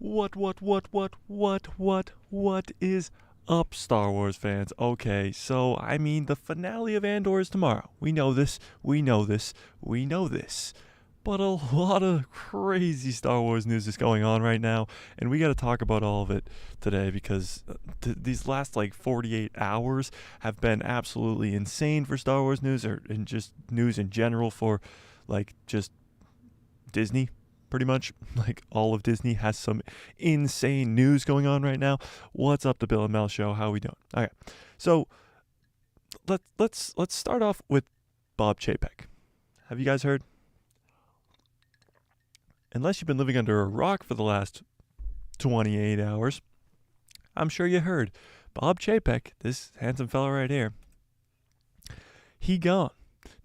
What is up, Star Wars fans? Okay, so, the finale of Andor is tomorrow. We know this. But a lot of crazy Star Wars news is going on right now, and we gotta talk about all of it today because these last, 48 hours have been absolutely insane for Star Wars news, and just news in general for, just Disney, pretty much. All of Disney has some insane news going on right now. What's up, the Bill and Mel Show? How we doing? Okay, so let's start off with Bob Chapek. Have you guys heard? Unless you've been living under a rock for the last 28 hours, I'm sure you heard. Bob Chapek, this handsome fella right here, he gone.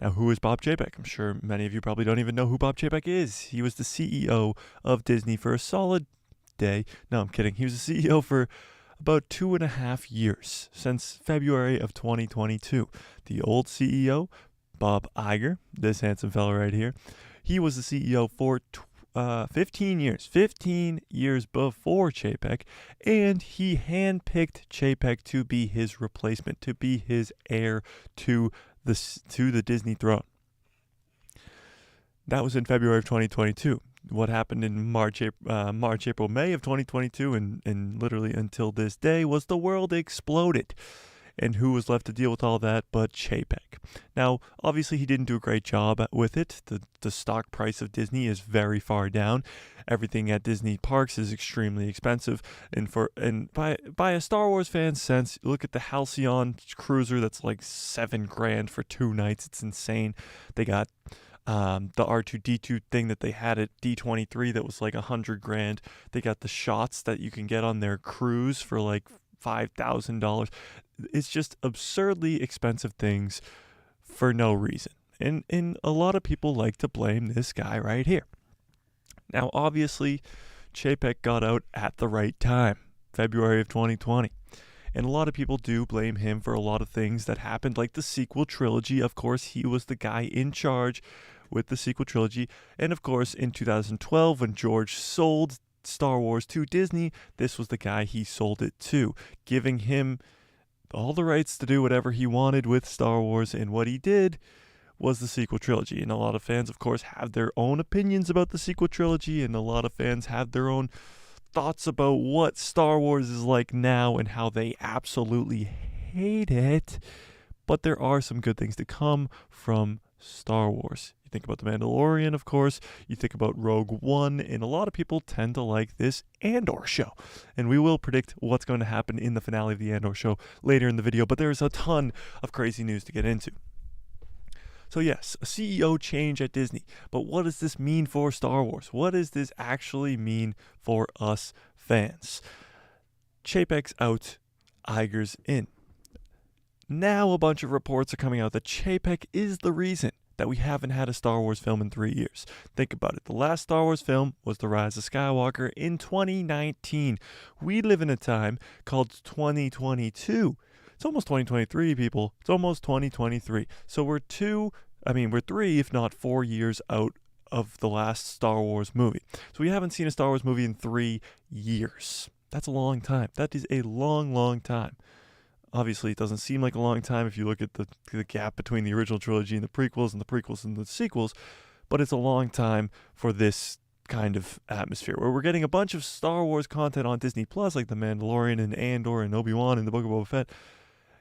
Now, who is Bob Chapek? I'm sure many of you probably don't even know who Bob Chapek is. He was the CEO of Disney for a solid day. No, I'm kidding. He was the CEO for about 2.5 years, since February of 2022. The old CEO, Bob Iger, this handsome fella right here, he was the CEO for 15 years. 15 years before Chapek, and he handpicked Chapek to be his replacement, to be his heir to the Disney throne. That was in February of 2022. What happened in March, April, May of 2022, and literally until this day, was the world exploded. And who was left to deal with all that but Chapek? Now, obviously, he didn't do a great job with it. The stock price of Disney is very far down. Everything at Disney parks is extremely expensive. And by a Star Wars fan's sense, look at the Halcyon cruiser that's like $7,000 for 2 nights. It's insane. They got the R2D2 thing that they had at D23 that was like $100,000. They got the shots that you can get on their cruise for like $5,000. It's just absurdly expensive things for no reason. And a lot of people like to blame this guy right here. Now, obviously, Chapek got out at the right time, February of 2020. And a lot of people do blame him for a lot of things that happened, like the sequel trilogy. Of course, he was the guy in charge with the sequel trilogy. And of course, in 2012, when George sold Star Wars to Disney, this was the guy he sold it to, giving him all the rights to do whatever he wanted with Star Wars. And what he did was the sequel trilogy. And a lot of fans, of course, have their own opinions about the sequel trilogy, and a lot of fans have their own thoughts about what Star Wars is like now and how they absolutely hate it. But there are some good things to come from Star Wars. You think about The Mandalorian, of course. You think about Rogue One, and a lot of people tend to like this Andor show. And we will predict what's going to happen in the finale of the Andor show later in the video, but there's a ton of crazy news to get into. So yes, a CEO change at Disney. But what does this mean for Star Wars? What does this actually mean for us fans? Chapek's out, Iger's in. Now a bunch of reports are coming out that Chapek is the reason that we haven't had a Star Wars film in 3 years. Think about it. The last Star Wars film was The Rise of Skywalker in 2019. We live in a time called 2022. It's almost 2023, people. It's almost 2023. So we're 3, if not 4 years out of the last Star Wars movie. So we haven't seen a Star Wars movie in 3 years. That's a long time. That is a long, long time. Obviously, it doesn't seem like a long time if you look at the gap between the original trilogy and the prequels and the sequels, but it's a long time for this kind of atmosphere where we're getting a bunch of Star Wars content on Disney Plus, like The Mandalorian and Andor and Obi-Wan and the Book of Boba Fett.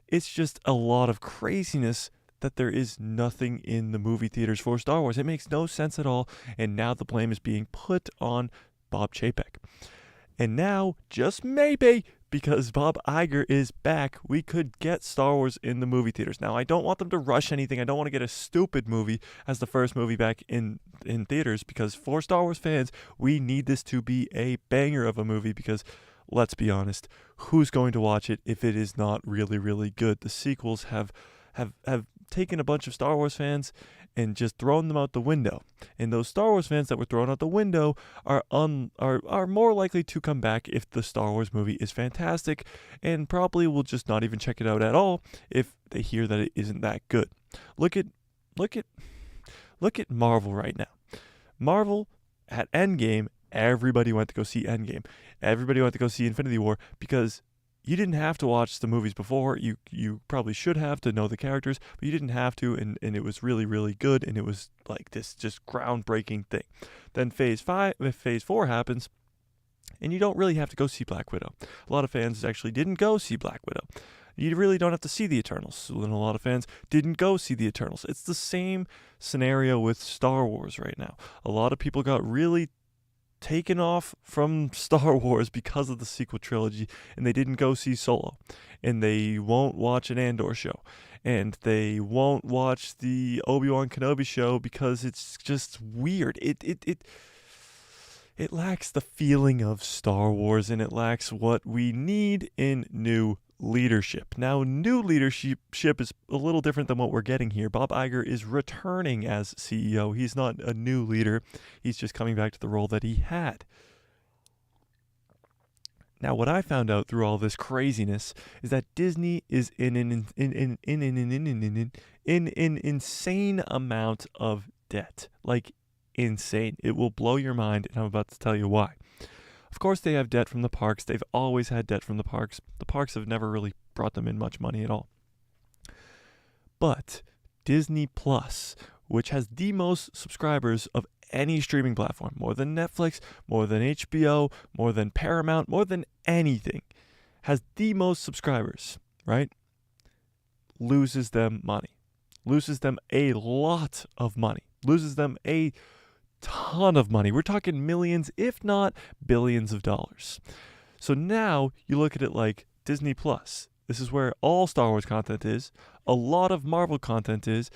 It's just a lot of craziness that there is nothing in the movie theaters for Star Wars. It makes no sense at all, and now the blame is being put on Bob Chapek. And now, just maybe, because Bob Iger is back, we could get Star Wars in the movie theaters. Now, I don't want them to rush anything. I don't want to get a stupid movie as the first movie back in theaters, because for Star Wars fans, we need this to be a banger of a movie, because let's be honest, who's going to watch it if it is not really, really good? The sequels have taken a bunch of Star Wars fans and just thrown them out the window. And those Star Wars fans that were thrown out the window are more likely to come back if the Star Wars movie is fantastic, and probably will just not even check it out at all if they hear that it isn't that good. Look at Marvel right now. Marvel at Endgame everybody went to go see Endgame. Everybody went to go see Infinity War because you didn't have to watch the movies before. You probably should have to know the characters, but you didn't have to, and it was really, really good, and it was like this just groundbreaking thing. Then Phase 4 happens, and you don't really have to go see Black Widow. A lot of fans actually didn't go see Black Widow. You really don't have to see the Eternals, and a lot of fans didn't go see the Eternals. It's the same scenario with Star Wars right now. A lot of people got really taken off from Star Wars because of the sequel trilogy, and they didn't go see Solo, and they won't watch an Andor show, and they won't watch the Obi-Wan Kenobi show because it's just weird. It lacks the feeling of Star Wars, and it lacks what we need in new leadership. Now, new leadership is a little different than what we're getting here. Bob Iger is returning as CEO. He's not a new leader. He's just coming back to the role that he had. Now, what I found out through all this craziness is that Disney is in an insane amount of debt. Like, insane. It will blow your mind, and I'm about to tell you why. Of course, they have debt from the parks. They've always had debt from the parks. The parks have never really brought them in much money at all. But Disney Plus, which has the most subscribers of any streaming platform, more than Netflix, more than HBO, more than Paramount, more than anything, has the most subscribers, right? Loses them money. Loses them a lot of money. Loses them a ton of money. We're talking millions, if not billions of dollars. So now you look at it like Disney Plus. This is where all Star Wars content is. A lot of Marvel content is.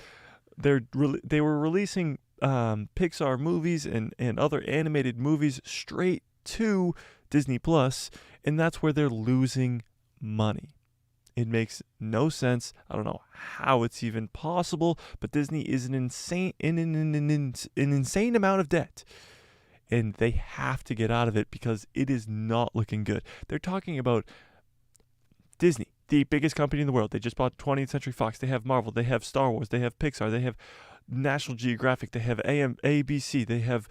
They were releasing Pixar movies and other animated movies straight to Disney Plus, and that's where they're losing money. It makes no sense. I don't know how it's even possible, but Disney is an insane amount of debt, and they have to get out of it because it is not looking good. They're talking about Disney, the biggest company in the world. They just bought 20th Century Fox. They have Marvel. They have Star Wars. They have Pixar. They have National Geographic. They have ABC. They have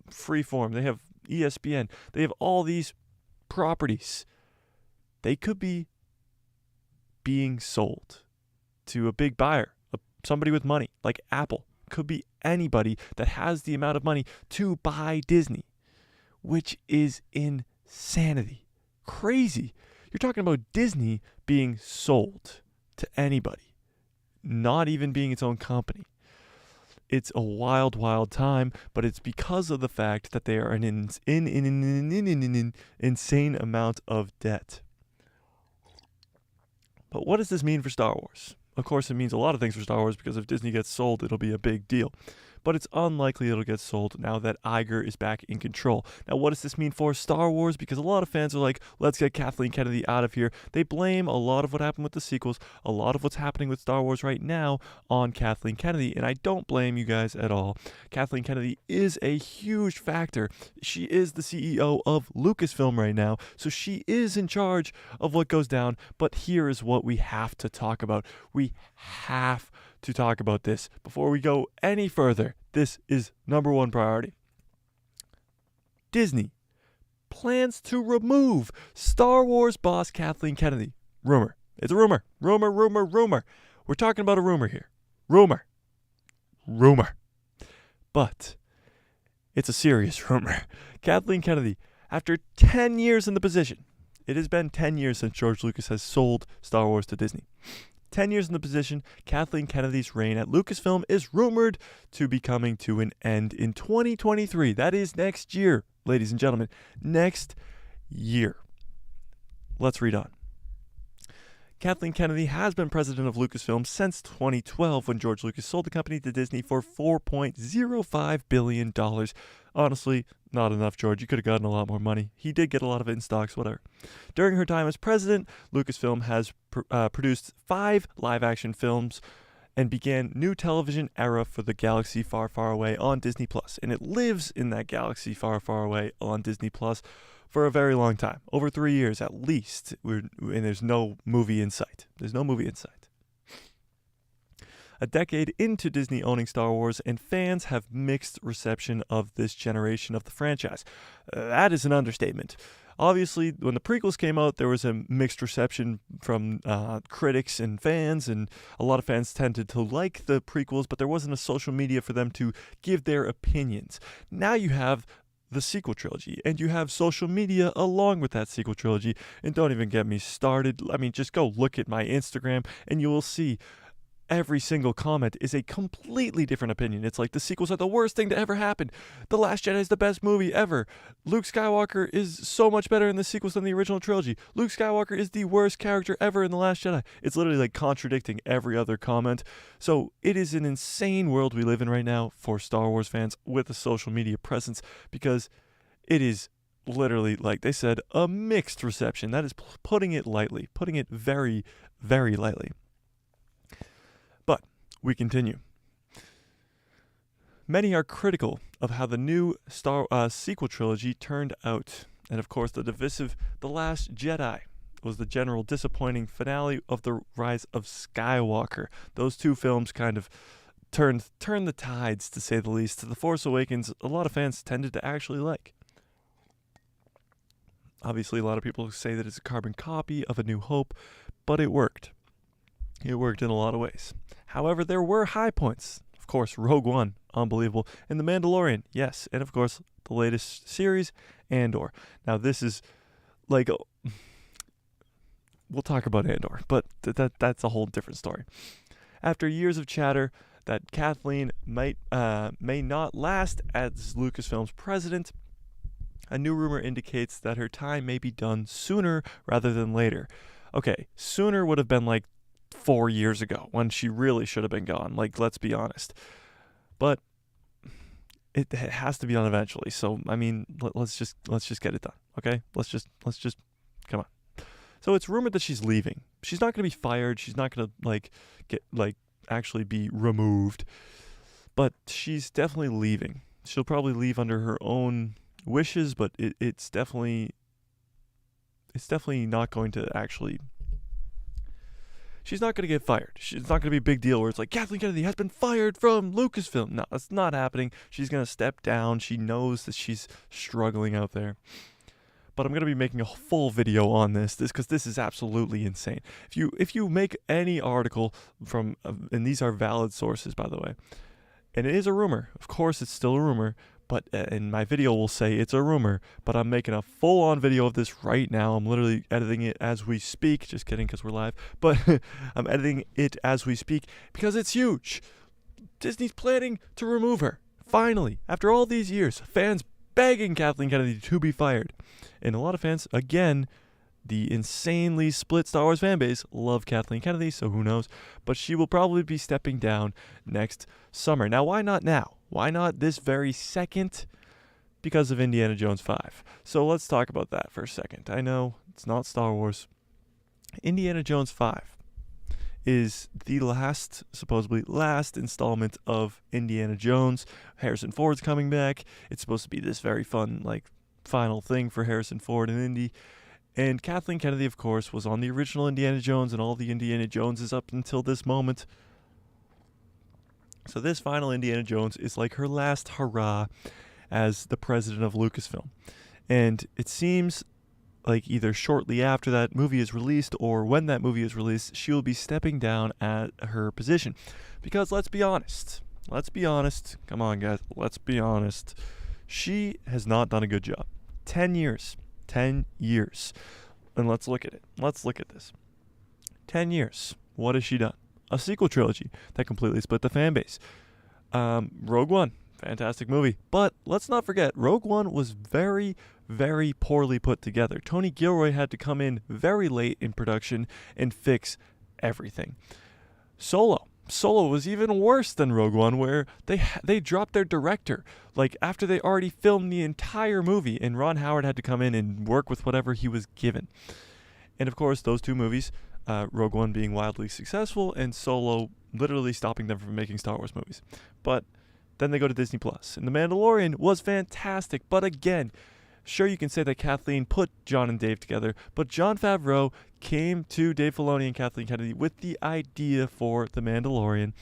Freeform. They have ESPN. They have all these properties. They could be being sold to a big buyer, somebody with money, like Apple. Could be anybody that has the amount of money to buy Disney, which is insanity. Crazy. You're talking about Disney being sold to anybody, not even being its own company. It's a wild, wild time, but it's because of the fact that they are an insane amount of debt. But what does this mean for Star Wars? Of course, it means a lot of things for Star Wars because if Disney gets sold, it'll be a big deal. But it's unlikely it'll get sold now that Iger is back in control. Now, what does this mean for Star Wars? Because a lot of fans are like, let's get Kathleen Kennedy out of here. They blame a lot of what happened with the sequels, a lot of what's happening with Star Wars right now on Kathleen Kennedy. And I don't blame you guys at all. Kathleen Kennedy is a huge factor. She is the CEO of Lucasfilm right now, so she is in charge of what goes down. But here is what we have to talk about. We have to talk about this before we go any further. This is number one priority. Disney plans to remove Star Wars boss Kathleen Kennedy. Rumor. It's a rumor. Rumor. We're talking about a rumor here. Rumor. But it's a serious rumor. Kathleen Kennedy, after 10 years in the position, it has been 10 years since George Lucas has sold Star Wars to Disney. 10 years in the position, Kathleen Kennedy's reign at Lucasfilm is rumored to be coming to an end in 2023. That is next year, ladies and gentlemen. Next year. Let's read on. Kathleen Kennedy has been president of Lucasfilm since 2012 when George Lucas sold the company to Disney for $4.05 billion. Honestly, not enough, George. You could have gotten a lot more money. He did get a lot of it in stocks, whatever. During her time as president, Lucasfilm has produced 5 live-action films and began new television era for the galaxy far, far away on Disney+. And it lives in that galaxy far, far away on Disney+. For a very long time, over 3 years at least, and there's no movie in sight. a decade into Disney owning Star Wars, and fans have mixed reception of this generation of the franchise. That is an understatement. Obviously, when the prequels came out, there was a mixed reception from critics and fans, and a lot of fans tended to like the prequels, but there wasn't a social media for them to give their opinions. Now you have the sequel trilogy, and you have social media along with that sequel trilogy, and don't even get me started. I mean, just go look at my Instagram, and you will see every single comment is a completely different opinion. It's like the sequels are the worst thing to ever happen. The Last Jedi is the best movie ever. Luke Skywalker is so much better in the sequels than the original trilogy. Luke Skywalker is the worst character ever in The Last Jedi. It's literally like contradicting every other comment. So it is an insane world we live in right now for Star Wars fans with a social media presence, because it is literally, like they said, a mixed reception. That is putting it lightly, putting it very, very lightly. But we continue. Many are critical of how the new sequel trilogy turned out. And of course, the divisive The Last Jedi was the general disappointing finale of The Rise of Skywalker. Those two films kind of turned the tides, to say the least. The Force Awakens, a lot of fans tended to actually like. Obviously, a lot of people say that it's a carbon copy of A New Hope, but it worked. It worked in a lot of ways. However, there were high points. Of course, Rogue One, unbelievable. And The Mandalorian, yes. And of course, the latest series, Andor. Now, this is like, we'll talk about Andor, but that's a whole different story. After years of chatter that Kathleen may not last as Lucasfilm's president, a new rumor indicates that her time may be done sooner rather than later. Okay, sooner would have been like 4 years ago, when she really should have been gone. Like, let's be honest. But it has to be done eventually. So I mean, let's just get it done. Okay, let's just come on. So it's rumored that she's leaving. She's not going to be fired. She's not going to actually be removed. But she's definitely leaving. She'll probably leave under her own wishes, but it's definitely not going to actually. She's not going to get fired. It's not going to be a big deal where it's like, Kathleen Kennedy has been fired from Lucasfilm. No, that's not happening. She's going to step down. She knows that she's struggling out there. But I'm going to be making a full video on this because this is absolutely insane. If you make any article from, and these are valid sources, by the way, and it is a rumor. Of course, it's still a rumor. But in my video will say it's a rumor, but I'm making a full-on video of this right now. I'm literally editing it as we speak. Just kidding, because we're live. But I'm editing it as we speak because it's huge. Disney's planning to remove her. Finally, after all these years, fans begging Kathleen Kennedy to be fired. And a lot of fans, again, the insanely split Star Wars fanbase, love Kathleen Kennedy, so who knows. But she will probably be stepping down next summer. Now, why not now? Why not this very second? Because of Indiana Jones 5. So let's talk about that for a second. I know it's not Star Wars. Indiana Jones 5 is the supposedly last installment of Indiana Jones. Harrison Ford's coming back. It's supposed to be this very fun, final thing for Harrison Ford and Indy. And Kathleen Kennedy, of course, was on the original Indiana Jones and all the Indiana Joneses up until this moment. So this final Indiana Jones is like her last hurrah as the president of Lucasfilm. And it seems like either shortly after that movie is released or when that movie is released, she will be stepping down at her position. Because let's be honest. Come on, guys. Let's be honest. She has not done a good job. 10 years. 10 years. And let's look at it. Let's look at this. 10 years. What has she done? A sequel trilogy that completely split the fan base. Rogue One, fantastic movie. But let's not forget, Rogue One was very, very poorly put together. Tony Gilroy had to come in very late in production and fix everything. Solo was even worse than Rogue One, where they dropped their director after they already filmed the entire movie, and Ron Howard had to come in and work with whatever he was given. And of course, those two movies, Rogue One being wildly successful and Solo literally stopping them from making Star Wars movies. But then they go to Disney Plus, and The Mandalorian was fantastic. But again, sure, you can say that Kathleen put John and Dave together, but Jon Favreau came to Dave Filoni and Kathleen Kennedy with the idea for The Mandalorian,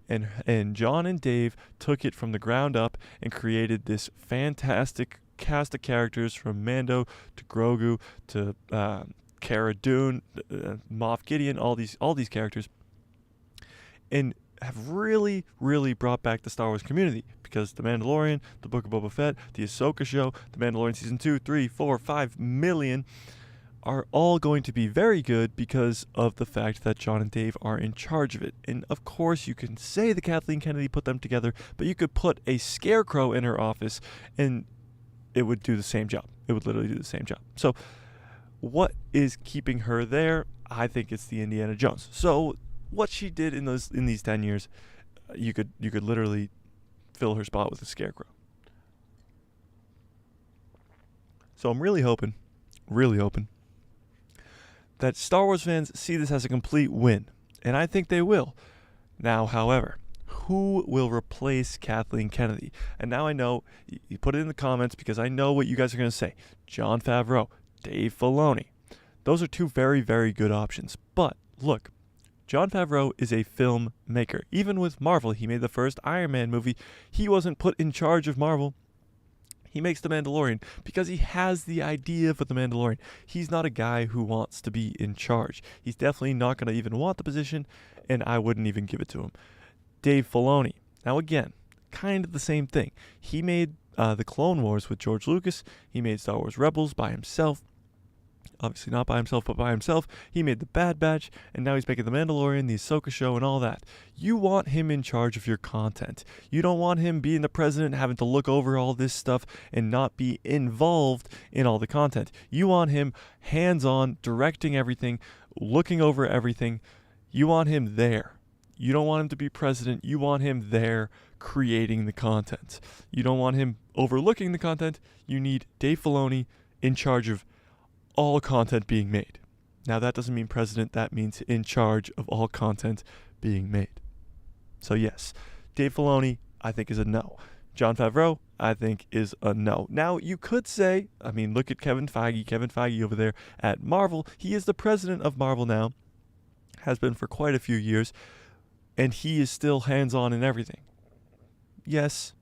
And John and Dave took it from the ground up and created this fantastic cast of characters, from Mando to Grogu to Cara Dune, Moff Gideon, all these characters, and have really, really brought back the Star Wars community, because The Mandalorian, The Book of Boba Fett, The Ahsoka Show, The Mandalorian Season 2, 3, 4, 5 million are all going to be very good because of the fact that John and Dave are in charge of it. And of course, you can say that Kathleen Kennedy put them together, but you could put a scarecrow in her office and it would do the same job. It would literally do the same job. So what is keeping her there? I think it's the Indiana Jones. So what she did in these 10 years, you could literally fill her spot with a scarecrow. So I'm really hoping that Star Wars fans see this as a complete win, and I think they will. Now, however, who will replace Kathleen Kennedy? And now I know, you put it in the comments because I know what you guys are going to say. Jon Favreau, Dave Filoni. Those are two very, very good options. But look, Jon Favreau is a filmmaker. Even with Marvel, he made the first Iron Man movie. He wasn't put in charge of Marvel. He makes The Mandalorian because he has the idea for The Mandalorian. He's not a guy who wants to be in charge. He's definitely not going to even want the position, and I wouldn't even give it to him. Dave Filoni. Now again, kind of the same thing. He made the Clone Wars with George Lucas. He made Star Wars Rebels by himself. Obviously not by himself, but by himself. He made The Bad Batch, and now he's making The Mandalorian, The Ahsoka Show, and all that. You want him in charge of your content. You don't want him being the president, having to look over all this stuff and not be involved in all the content. You want him hands-on, directing everything, looking over everything. You want him there. You don't want him to be president. You want him there creating the content. You don't want him overlooking the content. You need Dave Filoni in charge of all content being made. Now, that doesn't mean president. That means in charge of all content being made. So, yes, Dave Filoni, I think, is a no. Jon Favreau, I think, is a no. Now, you could say, I mean, look at Kevin Feige. Kevin Feige over there at Marvel. He is the president of Marvel now. Has been for quite a few years. And he is still hands-on in everything. Yes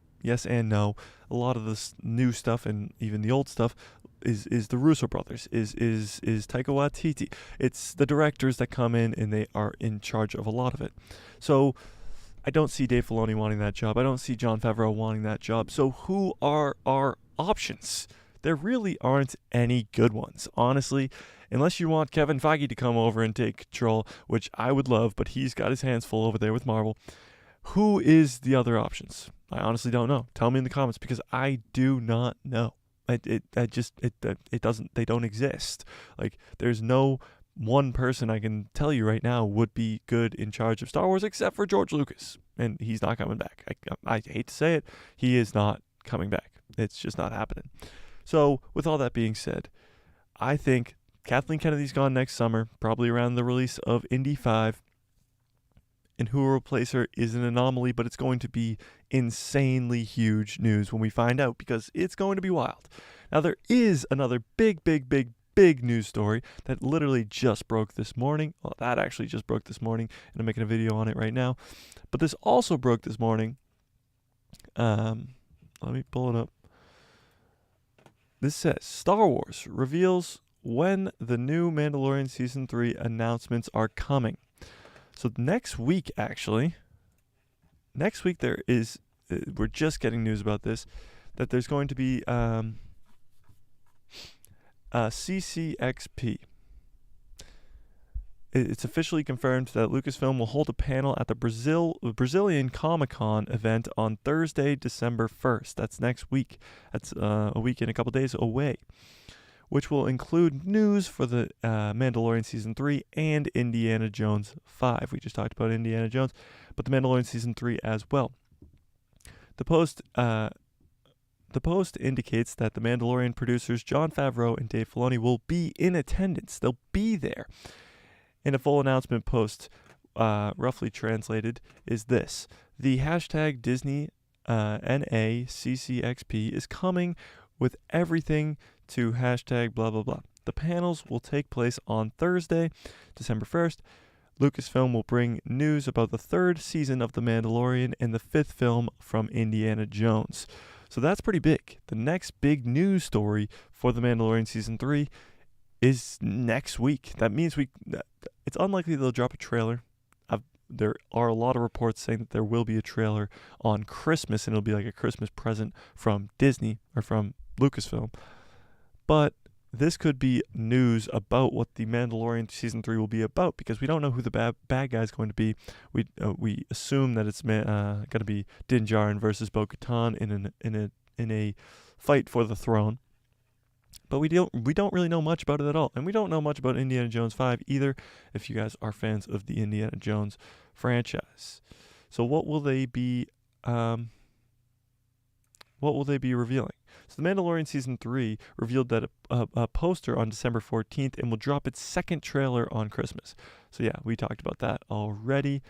and no. A lot of this new stuff and even the old stuff is the Russo brothers, is Taika Waititi. It's the directors that come in and they are in charge of a lot of it. So I don't see Dave Filoni wanting that job. I don't see Jon Favreau wanting that job. So who are our options? There really aren't any good ones, honestly. Unless you want Kevin Feige to come over and take control, which I would love, but he's got his hands full over there with Marvel. Who is the other options? I honestly don't know. Tell me in the comments, because I do not know. They don't exist. Like, there's no one person I can tell you right now would be good in charge of Star Wars except for George Lucas, and he's not coming back. I hate to say it, he is not coming back. It's just not happening. So, with all that being said, I think Kathleen Kennedy's gone next summer, probably around the release of Indy 5. And who will replace her is an anomaly, but it's going to be insanely huge news when we find out, because it's going to be wild. Now, there is another big news story that literally just broke this morning. Well, that actually just broke this morning, and I'm making a video on it right now. But this also broke this morning. Let me pull it up. This says, Star Wars reveals when the new Mandalorian Season 3 announcements are coming. So next week, actually, there is, we're just getting news about this, that there's going to be a CCXP. It's officially confirmed that Lucasfilm will hold a panel at the Brazilian Comic-Con event on Thursday, December 1st. That's next week. That's a week and a couple days away, which will include news for the Mandalorian Season 3 and Indiana Jones 5. We just talked about Indiana Jones, but the Mandalorian Season 3 as well. The Post indicates that the Mandalorian producers Jon Favreau and Dave Filoni will be in attendance. They'll be there. And a full announcement post, roughly translated, is this. The hashtag Disney NACCXP is coming with everything to hashtag blah, blah, blah. The panels will take place on Thursday, December 1st, Lucasfilm will bring news about the 3rd season of The Mandalorian and the 5th film from Indiana Jones. So that's pretty big. The next big news story for The Mandalorian Season 3 is next week. That means it's unlikely they'll drop a trailer. There are a lot of reports saying that there will be a trailer on Christmas, and it'll be like a Christmas present from Disney or from Lucasfilm. But this could be news about what The Mandalorian Season 3 will be about, because we don't know who the bad guy is going to be. We assume that it's going to be Din Djarin versus Bo-Katan in a fight for the throne. But we don't really know much about it at all. And we don't know much about Indiana Jones 5 either, if you guys are fans of the Indiana Jones franchise. So what will they be revealing? So The Mandalorian Season 3 revealed that a poster on December 14th and will drop its second trailer on Christmas. So yeah, we talked about that already.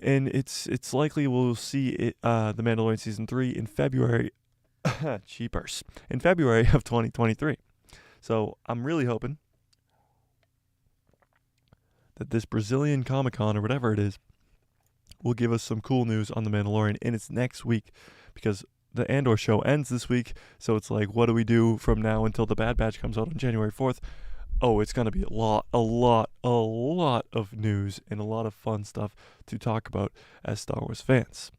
And it's likely we'll see it, The Mandalorian Season 3 in February. Cheapers. In February of 2023. So I'm really hoping that this Brazilian Comic-Con or whatever it is will give us some cool news on The Mandalorian, and it's next week, because the Andor show ends this week. So it's like, what do we do from now until the Bad Batch comes out on January 4th? Oh, it's going to be a lot of news and a lot of fun stuff to talk about as Star Wars fans.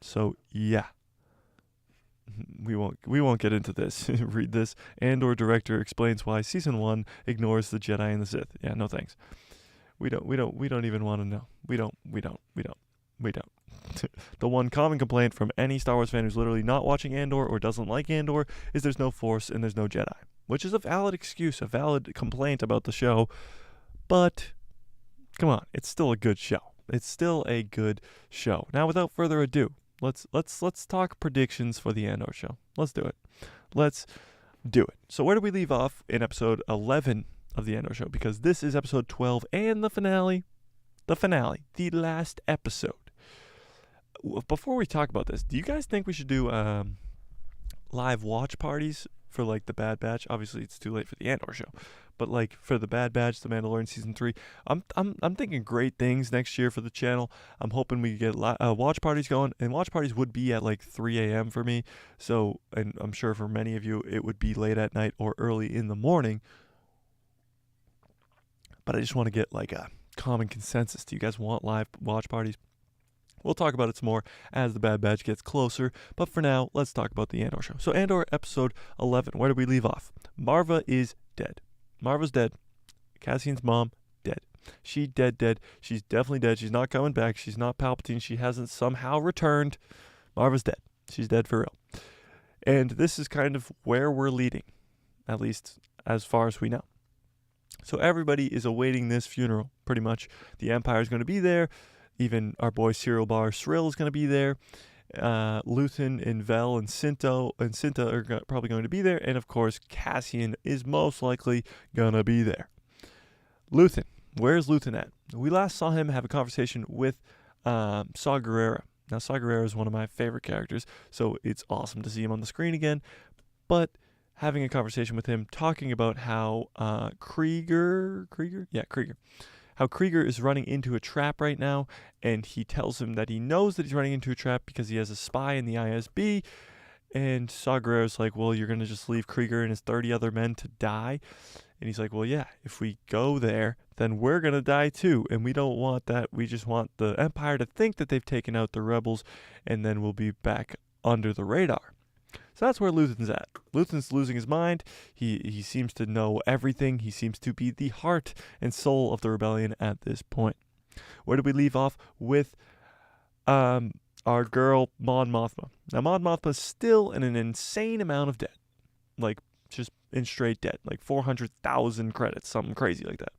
So yeah. We won't get into this. Read this. Andor director explains why season 1 ignores the Jedi and the Sith. Yeah, no thanks. We don't even want to know. We don't. The one common complaint from any Star Wars fan who's literally not watching Andor or doesn't like Andor is there's no Force and there's no Jedi, which is a valid excuse, a valid complaint about the show. But come on, it's still a good show. It's still a good show. Now, without further ado, Let's talk predictions for the Andor show. Let's do it. So where do we leave off in episode 11 of the Andor show? Because this is episode 12 and the finale, the last episode. Before we talk about this, do you guys think we should do live watch parties for like the Bad Batch? Obviously, it's too late for the Andor show, but like for the Bad Batch, the Mandalorian season 3, I'm thinking great things next year for the channel. I'm hoping we get watch parties going, and watch parties would be at like 3 a.m. for me. So, and I'm sure for many of you, it would be late at night or early in the morning. But I just want to get like a common consensus. Do you guys want live watch parties? We'll talk about it some more as the Bad Batch gets closer, but for now, let's talk about the Andor show. So Andor episode 11, where did we leave off? Maarva is dead. Maarva's dead. Cassian's mom, dead. She dead. She's definitely dead. She's not coming back. She's not Palpatine. She hasn't somehow returned. Maarva's dead. She's dead for real. And this is kind of where we're leading, at least as far as we know. So everybody is awaiting this funeral, pretty much. The Empire's going to be there. Even our boy Serial Bar Srill is going to be there. Luthen and Vel and Cinta are probably going to be there. And of course, Cassian is most likely going to be there. Luthen. Where's Luthen at? We last saw him have a conversation with Saw Gerrera. Now, Saw Gerrera is one of my favorite characters, so it's awesome to see him on the screen again. But having a conversation with him, talking about how Krieger, how Krieger is running into a trap right now, and he tells him that he knows that he's running into a trap because he has a spy in the ISB, and Saw Gerrera's like, well, you're going to just leave Krieger and his 30 other men to die? And he's like, well, yeah, if we go there, then we're going to die too, and we don't want that. We just want the Empire to think that they've taken out the rebels, and then we'll be back under the radar. So that's where Luthen's at. Luthen's losing his mind. He seems to know everything. He seems to be the heart and soul of the rebellion at this point. Where did we leave off with our girl, Mon Mothma? Now, Mon Mothma's still in an insane amount of debt. Like, just in straight debt. Like 400,000 credits, something crazy like that.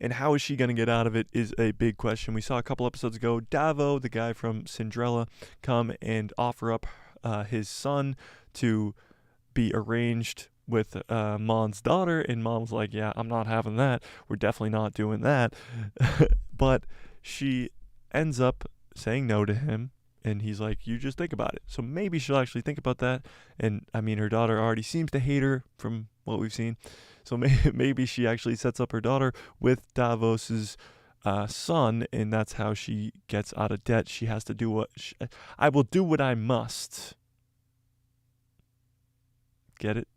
And how is she going to get out of it is a big question. We saw a couple episodes ago, Davo, the guy from Cinderella, come and offer up his son to be arranged with Mon's daughter, and Mom's like, yeah, I'm not having that. We're definitely not doing that. But she ends up saying no to him, and he's like, you just think about it. So maybe she'll actually think about that. And I mean, her daughter already seems to hate her from what we've seen. So maybe she actually sets up her daughter with Davos's son, and that's how she gets out of debt. She has to do what I will do what I must. Get it?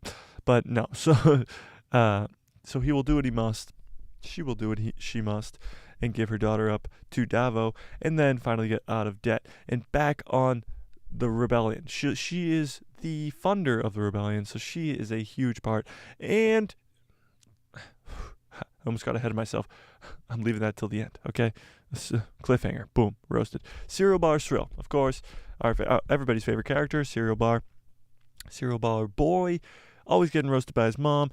But no. So so he will do what he must. She will do what she must, and give her daughter up to Davos, and then finally get out of debt and back on the rebellion. She is the funder of the rebellion, so she is a huge part. And I almost got ahead of myself. I'm leaving that till the end, okay? Cliffhanger. Boom. Roasted. Cereal Bar Shrill, of course. Everybody's favorite character, Cereal Bar. Cereal Bar Boy. Always getting roasted by his mom.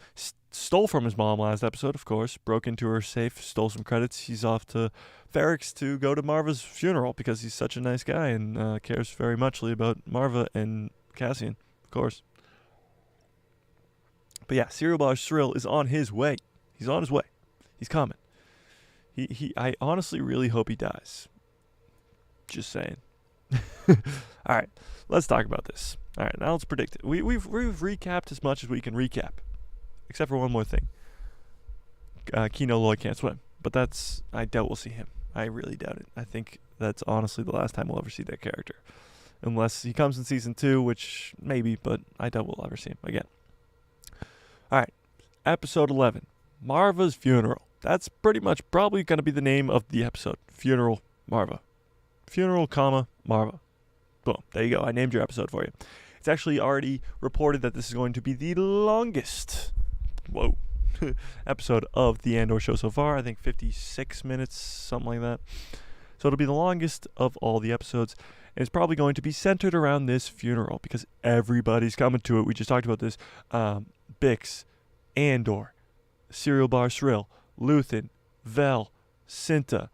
Stole from his mom last episode, of course. Broke into her safe, stole some credits. He's off to Ferrix to go to Maarva's funeral because he's such a nice guy and cares very muchly about Maarva and Cassian, of course. But yeah, Cereal Bar Shrill is on his way. He's on his way. He's coming. I honestly really hope he dies. Just saying. All right, let's talk about this. All right, now let's predict it. We've recapped as much as we can recap, except for one more thing. Kino Lloyd can't swim, but I doubt we'll see him. I really doubt it. I think that's honestly the last time we'll ever see that character, unless he comes in season 2, which maybe, but I doubt we'll ever see him again. All right, episode 11, Maarva's funeral. That's pretty much probably going to be the name of the episode. Funeral Maarva. Funeral, Maarva. Boom. There you go. I named your episode for you. It's actually already reported that this is going to be the longest episode of the Andor show so far. I think 56 minutes, something like that. So it'll be the longest of all the episodes. And it's probably going to be centered around this funeral because everybody's coming to it. We just talked about this. Bix, Andor, Cereal Bar Shrill, Luthen, Vel, Cinta,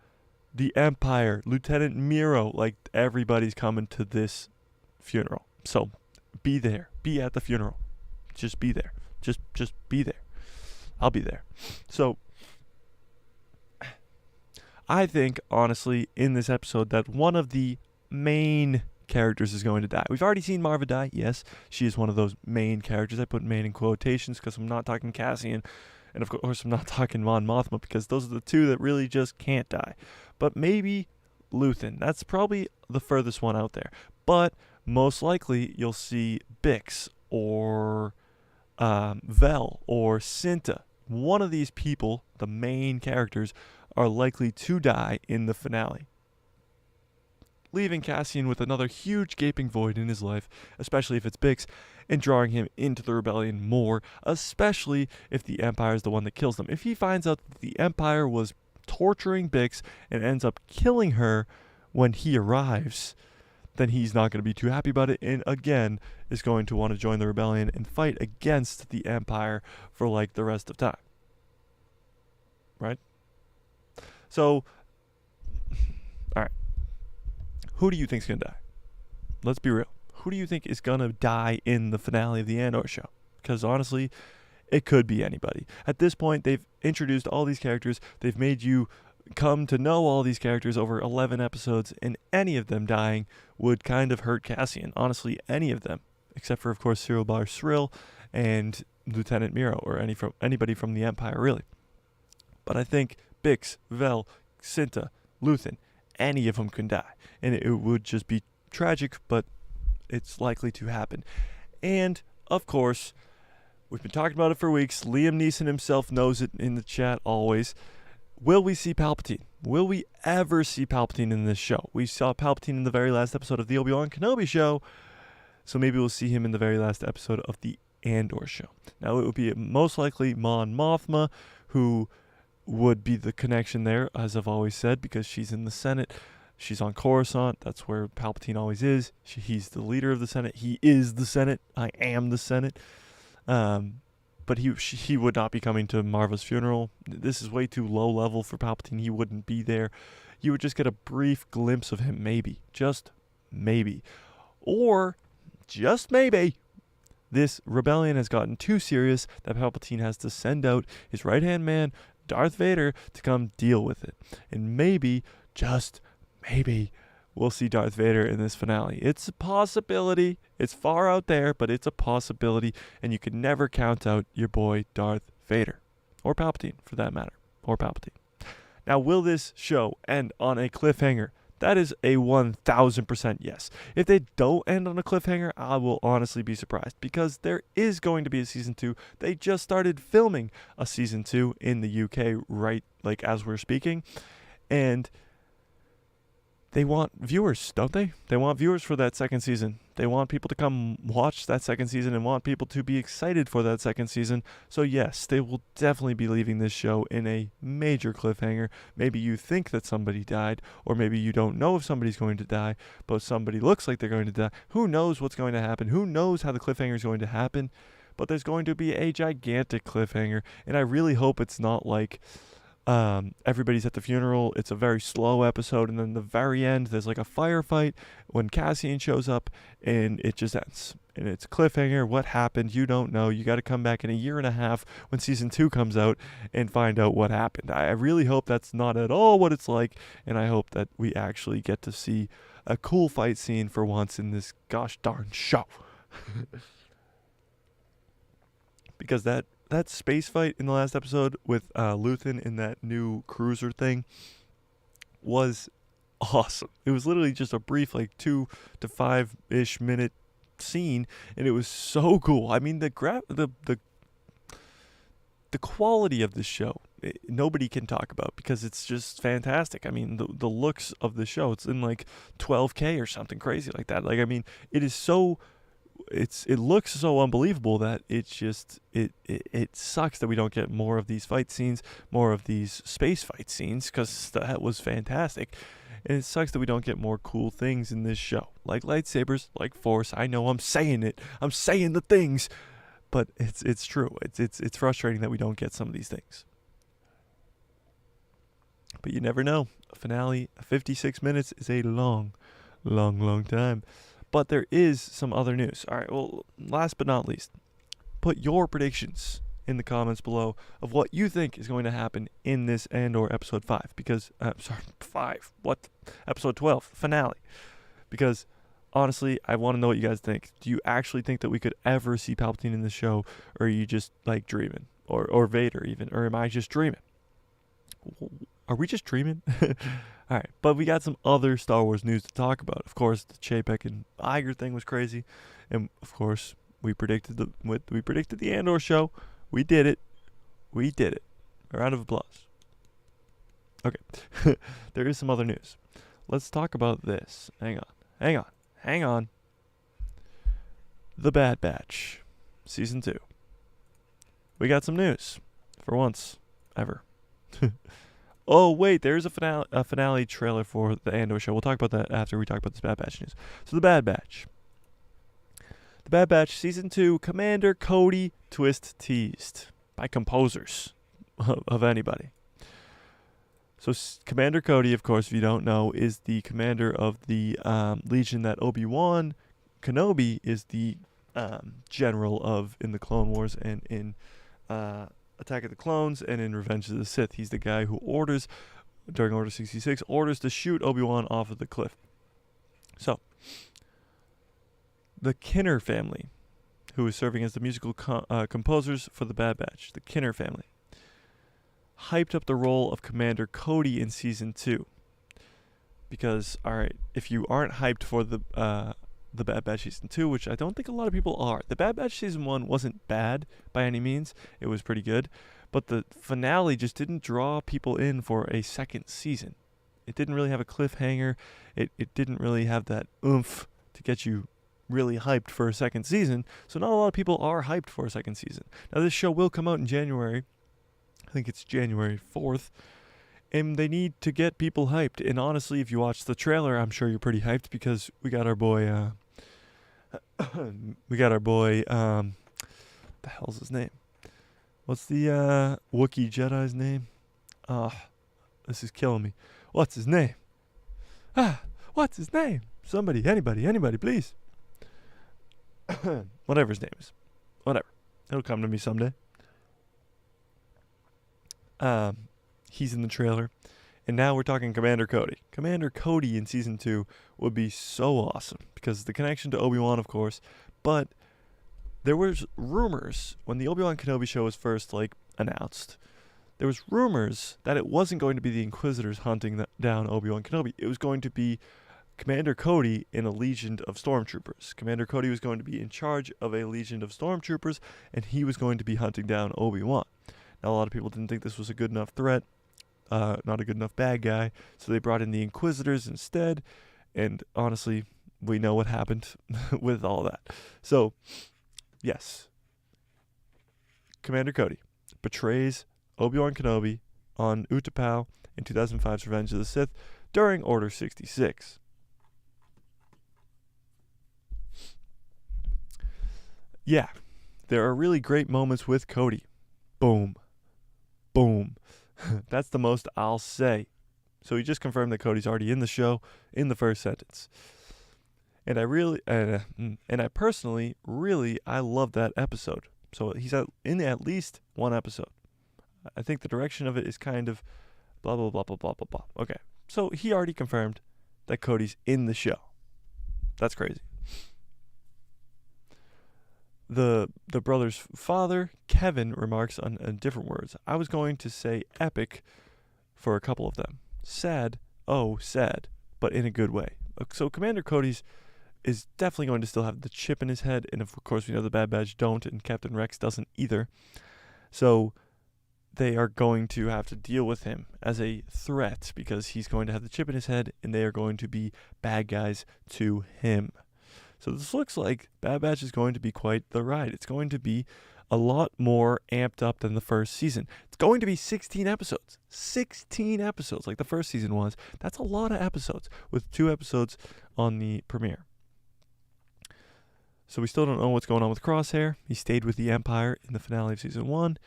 the Empire, Lieutenant Miro. Like, everybody's coming to this funeral. So be there. Be at the funeral. Just be there. Just be there. I'll be there. So I think, honestly, in this episode that one of the main characters is going to die. We've already seen Maarva die. Yes, she is one of those main characters. I put main in quotations because I'm not talking Cassian. And of course, I'm not talking Mon Mothma because those are the two that really just can't die. But maybe Luthen. That's probably the furthest one out there. But most likely, you'll see Bix or Vel or Cinta. One of these people, the main characters, are likely to die in the finale, leaving Cassian with another huge gaping void in his life, especially if it's Bix, and drawing him into the rebellion more, especially if the Empire is the one that kills them. If he finds out that the Empire was torturing Bix and ends up killing her when he arrives, then he's not going to be too happy about it, and again is going to want to join the rebellion and fight against the Empire for like the rest of time. Right? So, alright. Who do you think's going to die? Let's be real. Who do you think is going to die in the finale of the Andor show? Because honestly, it could be anybody. At this point, they've introduced all these characters. They've made you come to know all these characters over 11 episodes, and any of them dying would kind of hurt Cassian. Honestly, any of them, except for, of course, Cereal Bar Shrill and Lieutenant Miro, or anybody from the Empire, really. But I think Bix, Vel, Cinta, Luthen, any of them can die. And it would just be tragic, but it's likely to happen. And, of course, we've been talking about it for weeks. Liam Neeson himself knows it in the chat always. Will we see Palpatine? Will we ever see Palpatine in this show? We saw Palpatine in the very last episode of the Obi-Wan Kenobi show, so maybe we'll see him in the very last episode of the Andor show. Now, it would be most likely Mon Mothma, who would be the connection there, as I've always said, because she's in the Senate. She's on Coruscant. That's where Palpatine always is. He's the leader of the Senate. He is the Senate. I am the Senate. But he would not be coming to Maarva's funeral. This is way too low level for Palpatine. He wouldn't be there. You would just get a brief glimpse of him, maybe. Just maybe. Or, just maybe, this rebellion has gotten too serious that Palpatine has to send out his right-hand man, Darth Vader, to come deal with it. And maybe, just maybe, we'll see Darth Vader in this finale. It's a possibility. It's far out there, but it's a possibility. And you can never count out your boy Darth Vader. Or Palpatine, for that matter. Or Palpatine. Now, will this show end on a cliffhanger? That is a 1,000% yes. If they don't end on a cliffhanger, I will honestly be surprised, because there is going to be a season 2. They just started filming a season 2 in the UK right like as we're speaking. And they want viewers, don't they? They want viewers for that second season. They want people to come watch that second season and want people to be excited for that second season. So yes, they will definitely be leaving this show in a major cliffhanger. Maybe you think that somebody died, or maybe you don't know if somebody's going to die, but somebody looks like they're going to die. Who knows what's going to happen? Who knows how the cliffhanger is going to happen? But there's going to be a gigantic cliffhanger, and I really hope it's not like everybody's at the funeral. It's a very slow episode, and then the very end there's like a firefight when Cassian shows up, and it just ends. And it's cliffhanger. What happened? You don't know. You got to come back in a year and a half when season 2 comes out and find out what happened. I really hope that's not at all what it's like, and I hope that we actually get to see a cool fight scene for once in this gosh darn show. Because that space fight in the last episode with Luthen in that new cruiser thing was awesome. It was literally just a brief, like 2 to 5-ish minute scene, and it was so cool. I mean, the quality of this show, nobody can talk about, because it's just fantastic. I mean, the looks of the show, it's in like 12K or something crazy like that. Like, I mean, it is so... It looks so unbelievable that it's just it sucks that we don't get more of these fight scenes, more of these space fight scenes, because that was fantastic. And it sucks that we don't get more cool things in this show, like lightsabers, like Force. I know I'm saying it, I'm saying the things, but it's true. It's frustrating that we don't get some of these things. But you never know. A finale, 56 minutes is a long time. But there is some other news. All right, well, last but not least, put your predictions in the comments below of what you think is going to happen in this Andor episode 5. Because, episode 12, finale. Because, honestly, I want to know what you guys think. Do you actually think that we could ever see Palpatine in this show? Or are you just, like, dreaming? Or Vader, even? Or am I just dreaming? Are we just dreaming? All right, but we got some other Star Wars news to talk about. Of course, the Chapek and Iger thing was crazy, and of course, we predicted the Andor show. We did it. A round of applause. Okay, there is some other news. Let's talk about this. Hang on. The Bad Batch, season 2. We got some news for once ever. Oh, wait, there's a finale trailer for the Andor show. We'll talk about that after we talk about this Bad Batch news. So, The Bad Batch. The Bad Batch Season 2, Commander Cody twist teased by composers of anybody. So, Commander Cody, of course, if you don't know, is the commander of the Legion that Obi-Wan Kenobi is the general of in the Clone Wars and in... Attack of the Clones and in Revenge of the Sith. He's the guy who orders, during Order 66, orders to shoot Obi-Wan off of the cliff. So, the Kinner family, who is serving as the musical composers for the Bad Batch, the Kinner family, hyped up the role of Commander Cody in Season 2. Because, alright, if you aren't hyped for the Bad Batch Season 2, which I don't think a lot of people are. The Bad Batch Season 1 wasn't bad by any means. It was pretty good. But the finale just didn't draw people in for a second season. It didn't really have a cliffhanger. It didn't really have that oomph to get you really hyped for a second season. So not a lot of people are hyped for a second season. Now this show will come out in January. I think it's January 4th. And they need to get people hyped. And honestly, if you watch the trailer, I'm sure you're pretty hyped, because we got our boy... the hell's his name? What's the Wookiee Jedi's name? This is killing me. What's his name? What's his name? Somebody, anybody, please. Whatever his name is. Whatever. It'll come to me someday. He's in the trailer. And now we're talking Commander Cody. Commander Cody in Season 2 would be so awesome, because the connection to Obi-Wan, of course, but there was rumors when the Obi-Wan Kenobi show was first, like, announced, there was rumors that it wasn't going to be the Inquisitors hunting down Obi-Wan Kenobi. It was going to be Commander Cody in a legion of stormtroopers. Commander Cody was going to be in charge of a legion of stormtroopers, and he was going to be hunting down Obi-Wan. Now, a lot of people didn't think this was a good enough threat, not a good enough bad guy, so they brought in the Inquisitors instead, and honestly, we know what happened with all that. So, yes, Commander Cody betrays Obi-Wan Kenobi on Utapau in 2005's Revenge of the Sith during Order 66. Yeah, there are really great moments with Cody. Boom. Boom. That's the most I'll say. So he just confirmed that Cody's already in the show in the first sentence. And I personally I love that episode. So he's in at least one episode. I think the direction of it is kind of blah, blah, blah, blah, blah, blah, blah. Okay. So he already confirmed that Cody's in the show. That's crazy. The brother's father, Kevin, remarks on different words. I was going to say epic for a couple of them. Sad, but in a good way. So Commander Cody's is definitely going to still have the chip in his head, and of course we know the Bad Batch don't, and Captain Rex doesn't either. So they are going to have to deal with him as a threat because he's going to have the chip in his head, and they are going to be bad guys to him. So this looks like Bad Batch is going to be quite the ride. It's going to be a lot more amped up than the first season. It's going to be 16 episodes. 16 episodes like the first season was. That's a lot of episodes with 2 episodes on the premiere. So we still don't know what's going on with Crosshair. He stayed with the Empire in the finale of season 1.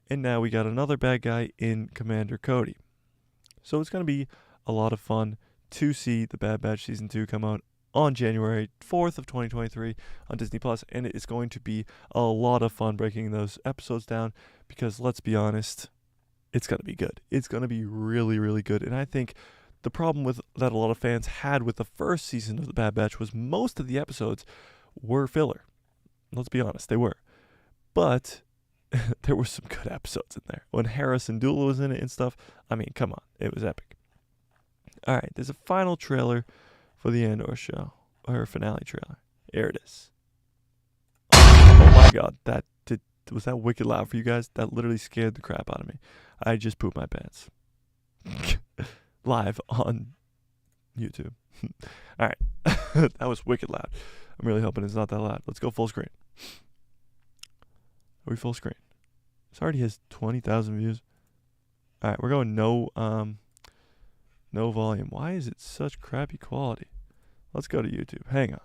And now we got another bad guy in Commander Cody. So it's going to be a lot of fun to see the Bad Batch season 2 come out on January 4th of 2023 on Disney+, and it is going to be a lot of fun breaking those episodes down because, let's be honest, it's going to be good. It's going to be really, really good, and I think the problem that a lot of fans had with the first season of The Bad Batch was most of the episodes were filler. Let's be honest, they were. But there were some good episodes in there. When Harrison Dula was in it and stuff, I mean, come on, it was epic. All right, there's a final trailer for the Andor show, or finale trailer. Here it is. Oh my god, was that wicked loud for you guys? That literally scared the crap out of me. I just pooped my pants. Live on YouTube. Alright, that was wicked loud. I'm really hoping it's not that loud. Let's go full screen. Are we full screen? This already has 20,000 views. Alright, we're going no volume. Why is it such crappy quality? Let's go to YouTube. Hang on.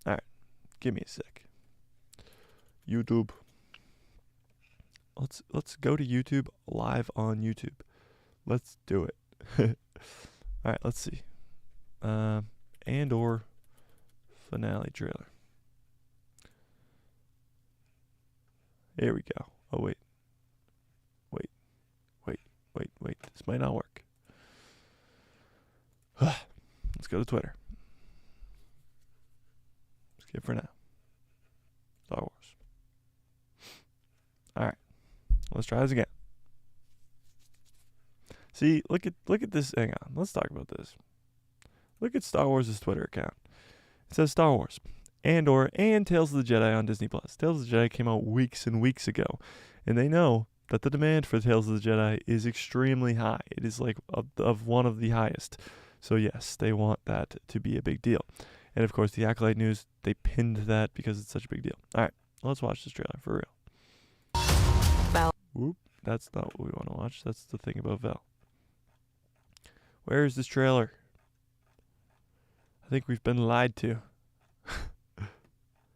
Alright. Give me a sec. YouTube. Let's go to YouTube live on YouTube. Let's do it. Alright, let's see. Andor finale trailer. Here we go. Oh wait. Wait. This might not work. Let's go to Twitter. Skip for now. Star Wars. Alright. Let's try this again. See, look at this. Hang on. Let's talk about this. Look at Star Wars' Twitter account. It says Star Wars, Andor, and Tales of the Jedi on Disney+. Tales of the Jedi came out weeks and weeks ago, and they know that the demand for Tales of the Jedi is extremely high. It is like of one of the highest. So yes, they want that to be a big deal. And of course, the Acolyte News, they pinned that because it's such a big deal. All right, let's watch this trailer for real. Val. Whoop, that's not what we want to watch. That's the thing about Vel. Where is this trailer? I think we've been lied to.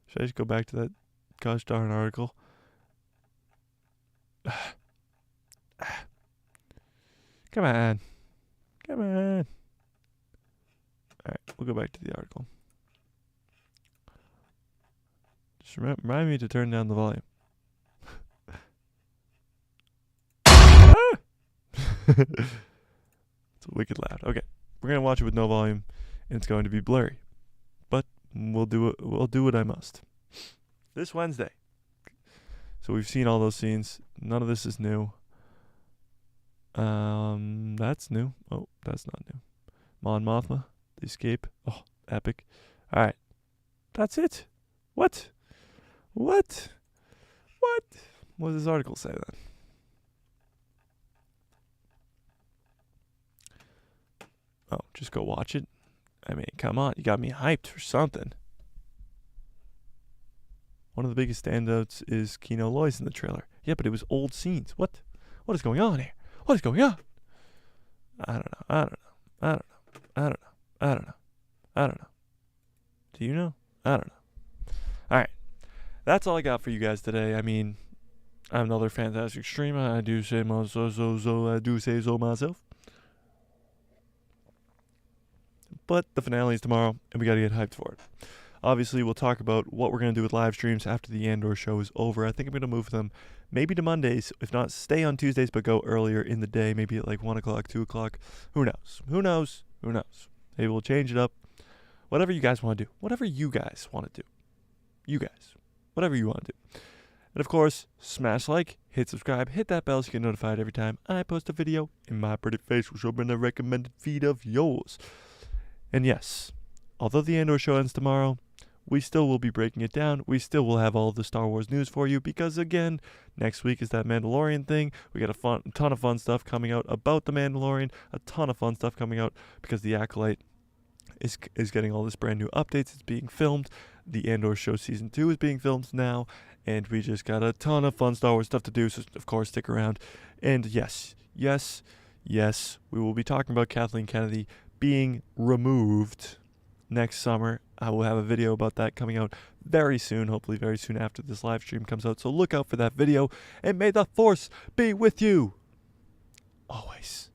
Should I just go back to that gosh darn article? Come on. Alright, we'll go back to the article. Just remind me to turn down the volume. It's wicked loud. Okay, we're gonna watch it with no volume, and it's going to be blurry, but we'll do what I must. This Wednesday. So we've seen all those scenes. None of this is new. That's new. Oh, that's not new. Mon Mothma, the escape. Oh, epic. All right. That's it. What? What? What? What does this article say then? Oh, just go watch it. I mean, come on. You got me hyped for something. One of the biggest standouts is Kino Loy's in the trailer. Yeah, but it was old scenes. What? What is going on here? What is going on? I don't know. I don't know. I don't know. I don't know. I don't know. I don't know. Do you know? I don't know. All right. That's all I got for you guys today. I mean, I'm another fantastic streamer. I do say so myself. But the finale is tomorrow, and we got to get hyped for it. Obviously, we'll talk about what we're going to do with live streams after the Andor show is over. I think I'm going to move them maybe to Mondays. If not, stay on Tuesdays, but go earlier in the day, maybe at like 1 o'clock, 2 o'clock. Who knows? Who knows? Who knows? Maybe we'll change it up. Whatever you guys want to do. Whatever you guys want to do. You guys. Whatever you want to do. And of course, smash like, hit subscribe, hit that bell so you get notified every time I post a video, and my pretty face will show up in the recommended feed of yours. And yes, although the Andor show ends tomorrow, we still will be breaking it down. We still will have all of the Star Wars news for you because, again, next week is that Mandalorian thing. We got a ton of fun stuff coming out about the Mandalorian, a ton of fun stuff coming out because the Acolyte is getting all this brand new updates. It's being filmed. The Andor show season 2 is being filmed now, and we just got a ton of fun Star Wars stuff to do, so of course stick around. And yes, we will be talking about Kathleen Kennedy being removed next summer. I will have a video about that coming out very soon, hopefully very soon after this live stream comes out, so look out for that video, and may the Force be with you always.